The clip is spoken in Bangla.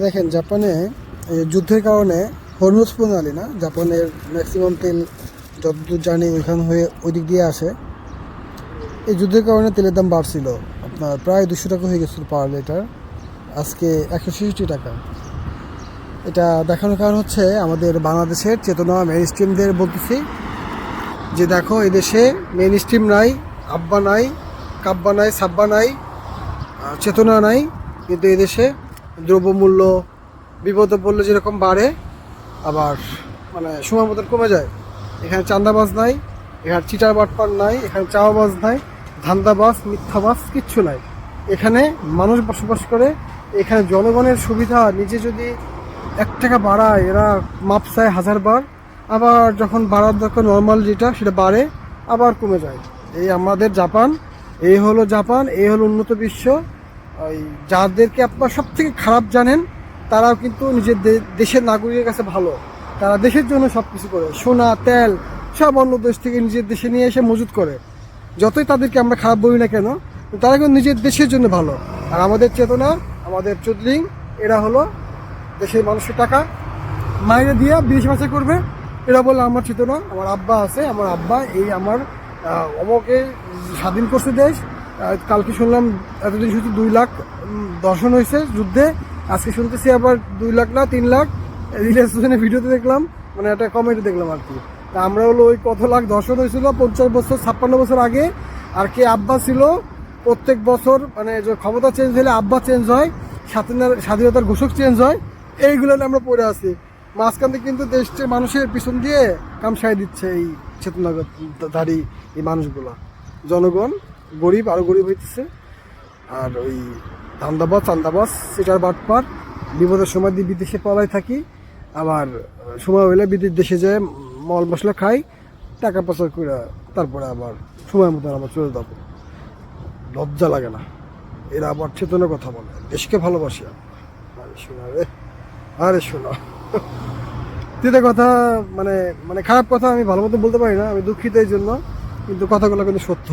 দেখেন জাপানে যুদ্ধের কারণে হরমুজ প্রণালী না, জাপানের ম্যাক্সিমাম তেল যতদূর জানি ওইখান হয়ে ওই দিক দিয়ে আসে। এই যুদ্ধের কারণে তেলের দাম বাড়ছিল, আপনার প্রায় 200 টাকা হয়ে গেছিল পার লিটার, আজকে 166 টাকা। এটা দেখানোর কারণ হচ্ছে আমাদের বাংলাদেশের চেতনা মেইন স্ট্রিমদের বলতেছি যে দেখো এই দেশে মেইন স্ট্রিম নাই, আব্বা নাই, কাব্বা নাই, সাব্বা নাই, চেতনা নাই, কিন্তু এই দেশে দ্রব্যমূল্য বিপদে পড়লে যেরকম বাড়ে আবার মানে সময় মতন কমে যায়। এখানে চাঁদাবাজ নাই, এখানে চিটার বাটপার নাই, এখানে চাওয়াবাজ নাই, ধান্দাবাজ মিথ্যাবাজ কিচ্ছু নাই। এখানে মানুষ বসবাস করে, এখানে জনগণের সুবিধা নিজে যদি 1 টাকা বাড়ায় এরা মাপ চায় 1000 বার, আবার যখন বাড়ার দরকার নর্মাল যেটা সেটা বাড়ে আবার কমে যায়। এই আমাদের জাপান, এই হলো জাপান, এই হলো উন্নত বিশ্ব। ওই যাদেরকে আপনার সব থেকে খারাপ জানেন তারাও কিন্তু নিজের দেশের নাগরিকের কাছে ভালো, তারা দেশের জন্য সব কিছু করে, সোনা তেল সব অন্য দেশ থেকে নিজের দেশে নিয়ে এসে মজুত করে। যতই তাদেরকে আমরা খারাপ বলি না কেন, তারা কিন্তু নিজের দেশের জন্য ভালো। আর আমাদের চেতনা, আমাদের চুদলিং, এরা হলো দেশের মানুষের টাকা মাইনে দিয়ে বিদেশ বাঁচা করবে। এরা বলে আমার চেতনা, আমার আব্বা আছে, আমার আব্বা এই আমার অমকে স্বাধীন করছে দেশ। কালকে শুনলাম এতদিন শুধু 2 লাখ দর্শন হয়েছে যুদ্ধে, আজকে শুনতেছি আবার 2 লাখ না 3 লাখ। রিলেশনে ভিডিওতে দেখলাম, মানে একটা কমেন্টে দেখলাম আর কি। তা আমরা হলো ওই কত লাখ দর্শন হয়েছিল 50 বছর 56 বছর আগে, আর কে আব্বা ছিল প্রত্যেক বছর, মানে যে ক্ষমতা চেঞ্জ হলে আব্বা চেঞ্জ হয়, স্বাধীনতার ঘোষক চেঞ্জ হয়, এইগুলো আমরা পড়ে আছি। মাঝখান থেকে কিন্তু দেশের মানুষের পিছন দিয়ে কামসাই দিচ্ছে এই চেতনাধারী এই মানুষগুলো। জনগণ গরিব আরও গরিব হইতেছে, আর ওই ধান্দাবাজ চান্দাবাজ সেটার বাটপার বিপদের সময় দিয়ে বিদেশে পলাই থাকি, আবার সময় হইলে বিদেশ দেশে যায় মল মশলা খাই, টাকা পয়সা করে তারপরে আবার সময় মতন আবার চলে যাবো। লজ্জা লাগে না? এরা আবার চেতনার কথা বলে, দেশকে ভালোবাসি। আরে শোনা রে, আরে শোনা তিতে কথা, মানে মানে খারাপ কথা আমি ভালো মতো বলতে পারি না, আমি দুঃখিত এই জন্য, কিন্তু কথাগুলো কিন্তু সত্য।